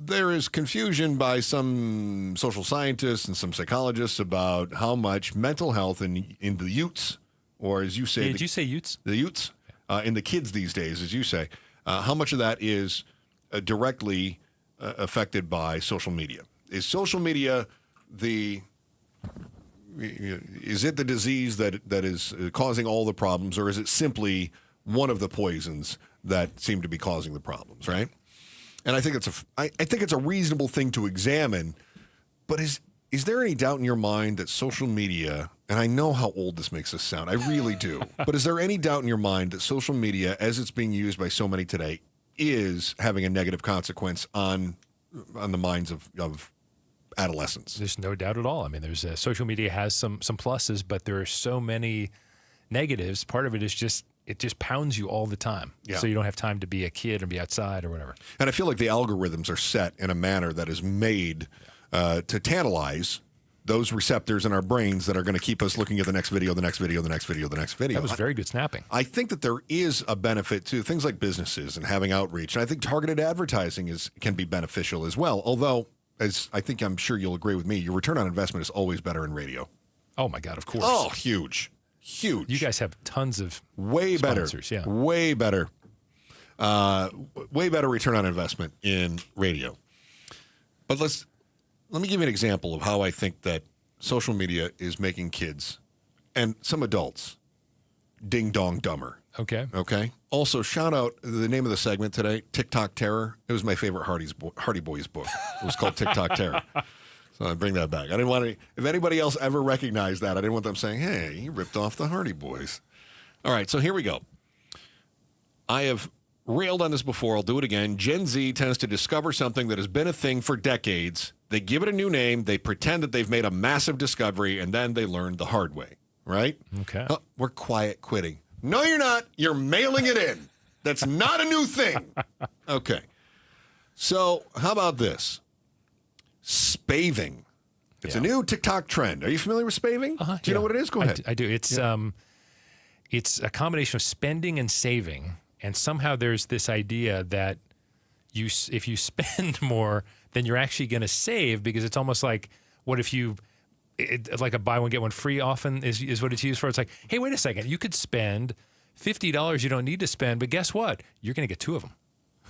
there is confusion by some social scientists and some psychologists about how much mental health in the youths, or as you say... Did you say youths? The youths, in the kids these days, as you say, how much of that is directly affected by social media? Is social media is it the disease that is causing all the problems, or is it simply one of the poisons that seem to be causing the problems, right? And I think it's a reasonable thing to examine, but is there any doubt in your mind that social media, and I know how old this makes us sound, I really do, but is there any doubt in your mind that social media, as it's being used by so many today, is having a negative consequence on the minds of adolescents? There's no doubt at all. I mean, there's social media has some pluses, but there are so many negatives. Part of it is it just pounds you all the time. Yeah. So you don't have time to be a kid and be outside or whatever. And I feel like the algorithms are set in a manner that is made to tantalize those receptors in our brains that are going to keep us looking at the next video, the next video, the next video, the next video. That was very good snapping. I think that there is a benefit to things like businesses and having outreach. And I think targeted advertising can be beneficial as well. Although, as I'm sure you'll agree with me, your return on investment is always better in radio. Oh, my God, of course. Oh, huge. Huge. You guys have tons of way sponsors, better. Yeah. Way better. Way better return on investment in radio. But let me give you an example of how I think that social media is making kids and some adults ding dong dumber. Okay. Also, shout out the name of the segment today, TikTok Terror. It was my favorite Hardy Boys book. It was called TikTok Terror. So I bring that back. I didn't want to, if anybody else ever recognized that, I didn't want them saying, hey, he ripped off the Hardy Boys. All right, so here we go. I have railed on this before. I'll do it again. Gen Z tends to discover something that has been a thing for decades. They give it a new name. They pretend that they've made a massive discovery, and then they learn the hard way, right? Okay. Oh, we're quiet quitting. No, you're not. You're mailing it in. That's not a new thing. Okay. So how about this? Spaving. It's a new TikTok trend. Are you familiar with spaving? Do you know what it is? Go ahead. I do. It's a combination of spending and saving, and somehow there's this idea that if you spend more, then you're actually going to save, because it's almost like, what if you, like a buy one get one free often is what it's used for. It's like, hey, wait a second, you could spend $50 you don't need to spend, but guess what? You're going to get two of them.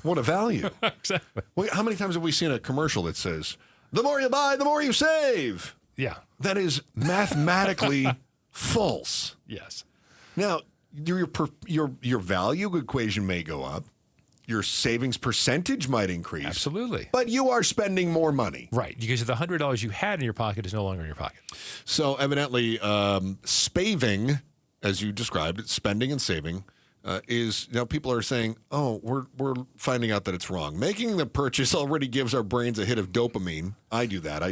What a value. Exactly. Wait, how many times have we seen a commercial that says, the more you buy, the more you save? Yeah. That is mathematically false. Yes. Now, your value equation may go up. Your savings percentage might increase. Absolutely. But you are spending more money. Right. Because the $100 you had in your pocket is no longer in your pocket. So evidently, spaving, as you described it, spending and saving, is now people are saying, oh, we're finding out that it's wrong. Making the purchase already gives our brains a hit of dopamine. I do that. I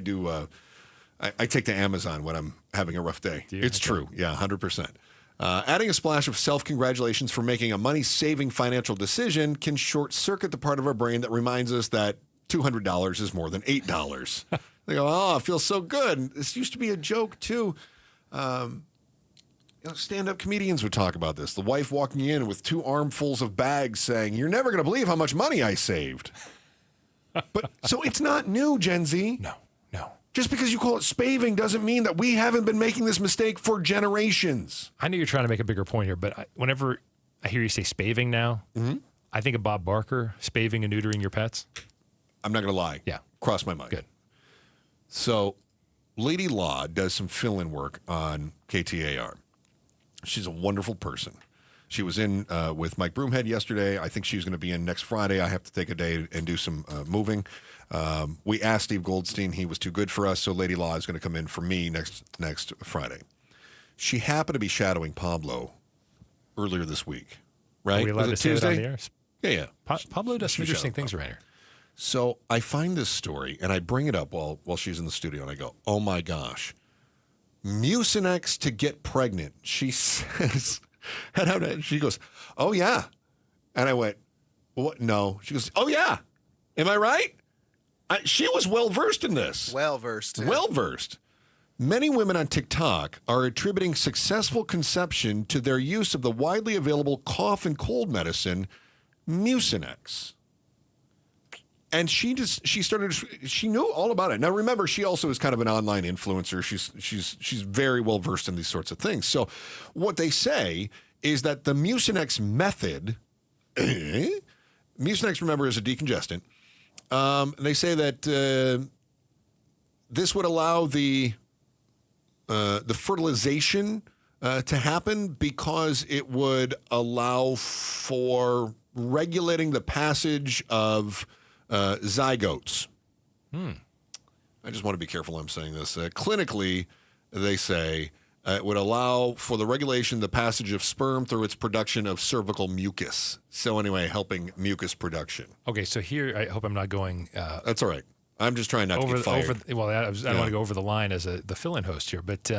take to Amazon when I'm having a rough day. It's true. Yeah, 100%. Adding a splash of self-congratulations for making a money-saving financial decision can short-circuit the part of our brain that reminds us that $200 is more than $8. They go, oh, it feels so good. This used to be a joke, too. Stand-up comedians would talk about this. The wife walking in with 2 armfuls of bags saying, you're never going to believe how much money I saved. But so it's not new, Gen Z. No. Just because you call it spaving doesn't mean that we haven't been making this mistake for generations. I know you're trying to make a bigger point here, but whenever I hear you say spaving now, I think of Bob Barker, spaving and neutering your pets. I'm not going to lie. Yeah. Cross my mind. Good. So Lady Law does some fill-in work on KTAR. She's a wonderful person. She was in with Mike Broomhead yesterday. I think she's going to be in next Friday. I have to take a day and do some moving. We asked Steve Goldstein. He was too good for us, so Lady Law is going to come in for me next Friday. She happened to be shadowing Pablo earlier this week, right? Are we allowed to say that on the air? Yeah. Pablo does some interesting things around here. So I find this story, and I bring it up while she's in the studio, and I go, oh, my gosh. Mucinex to get pregnant. She says, and she goes, oh, yeah. And I went, what? No. She goes, oh, yeah. Am I right? She was well-versed in this. Well-versed. Yeah. Well-versed. Many women on TikTok are attributing successful conception to their use of the widely available cough and cold medicine, Mucinex. And she knew all about it. Now, remember, she also is kind of an online influencer. She's very well versed in these sorts of things. So what they say is that the Mucinex method, Mucinex, remember, is a decongestant. They say that this would allow the fertilization to happen because it would allow for regulating the passage of zygotes. I just want to be careful I'm saying this. Clinically, they say it would allow for the regulation, the passage of sperm through its production of cervical mucus. So anyway, helping mucus production. Okay, so here, I hope I'm not going... That's all right. I'm just trying not to get fired. I don't want to go over the line as the fill-in host here, but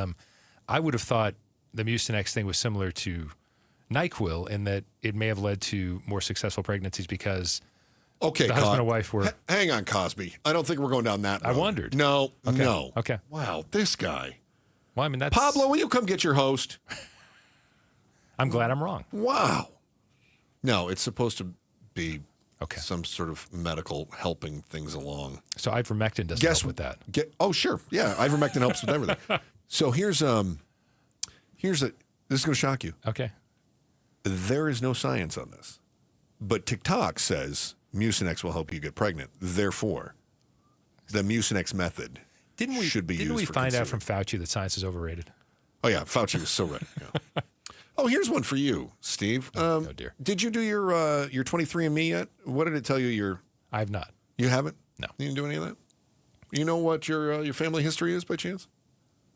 I would have thought the Mucinex thing was similar to NyQuil in that it may have led to more successful pregnancies because the husband and wife were... Hang on, Cosby. I don't think we're going down that road. I wondered. No. Okay. Wow, this guy. Well, I mean, that's... Pablo, will you come get your host? I'm glad I'm wrong. Wow. No, it's supposed to be okay. Some sort of medical helping things along. So ivermectin doesn't help with that. Oh, sure. Yeah, ivermectin helps with everything. So here's this is going to shock you. Okay. There is no science on this, but TikTok says Mucinex will help you get pregnant. Therefore, the Mucinex method should be used. Didn't we find out from Fauci that science is overrated? Oh yeah, Fauci was so right. Yeah. Oh, here's one for you, Steve. Oh dear. Did you do your 23andMe yet? What did it tell you? I have not. You haven't? No. You didn't do any of that? You know what your family history is by chance?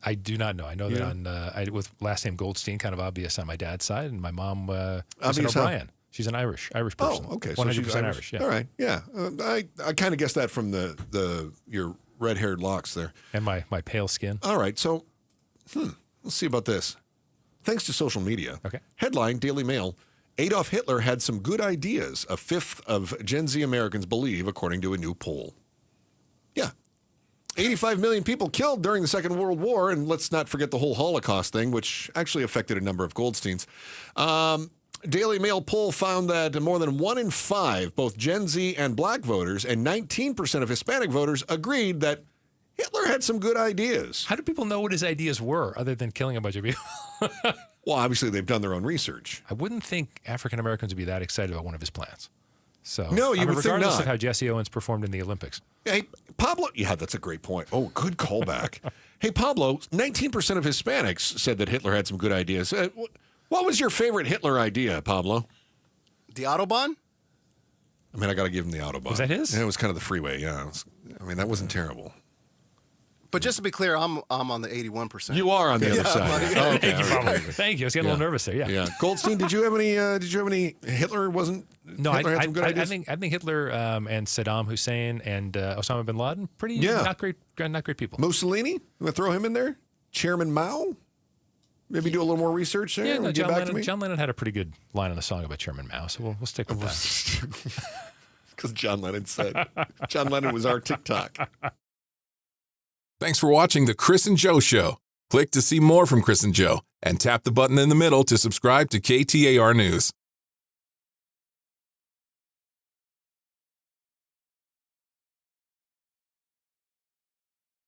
I do not know. I know that with last name Goldstein, kind of obvious on my dad's side, and my mom was an O'Brien. She's an Irish person. Oh, okay. 100% Irish. Yeah. All right. Yeah. I kind of guessed that from your red-haired locks there. And my pale skin. All right. So, let's see about this. Thanks to social media. Okay. Headline, Daily Mail, Adolf Hitler had some good ideas, a fifth of Gen Z Americans believe, according to a new poll. Yeah. 85 million people killed during the Second World War, and let's not forget the whole Holocaust thing, which actually affected a number of Goldsteins. Daily Mail poll found that more than 1 in 5, both Gen Z and black voters, and 19% of Hispanic voters agreed that Hitler had some good ideas. How do people know what his ideas were other than killing a bunch of people? Well, obviously, they've done their own research. I wouldn't think African Americans would be that excited about one of his plans. So, no, you would think not. Regardless of how Jesse Owens performed in the Olympics. Hey, Pablo. Yeah, that's a great point. Oh, good callback. Hey, Pablo, 19% of Hispanics said that Hitler had some good ideas. What was your favorite Hitler idea, Pablo? The Autobahn? I mean, I got to give him the Autobahn. Was that his? Yeah, it was kind of the freeway, yeah. That wasn't terrible. But just to be clear, I'm on the 81%. You are on the other side. Oh, okay. Thank you. I was getting a little nervous there. Yeah. Yeah. Goldstein, did you have any? Hitler wasn't. No, Hitler had some good I ideas? think Hitler and Saddam Hussein and Osama bin Laden not great people. Mussolini, you want to throw him in there? Chairman Mao. Maybe do a little more research there. Yeah, no, John Lennon had a pretty good line in the song about Chairman Mao, so we'll stick with that. Because John Lennon said. John Lennon was our TikTok. Thanks for watching The Chris and Joe Show. Click to see more from Chris and Joe, and tap the button in the middle to subscribe to KTAR News.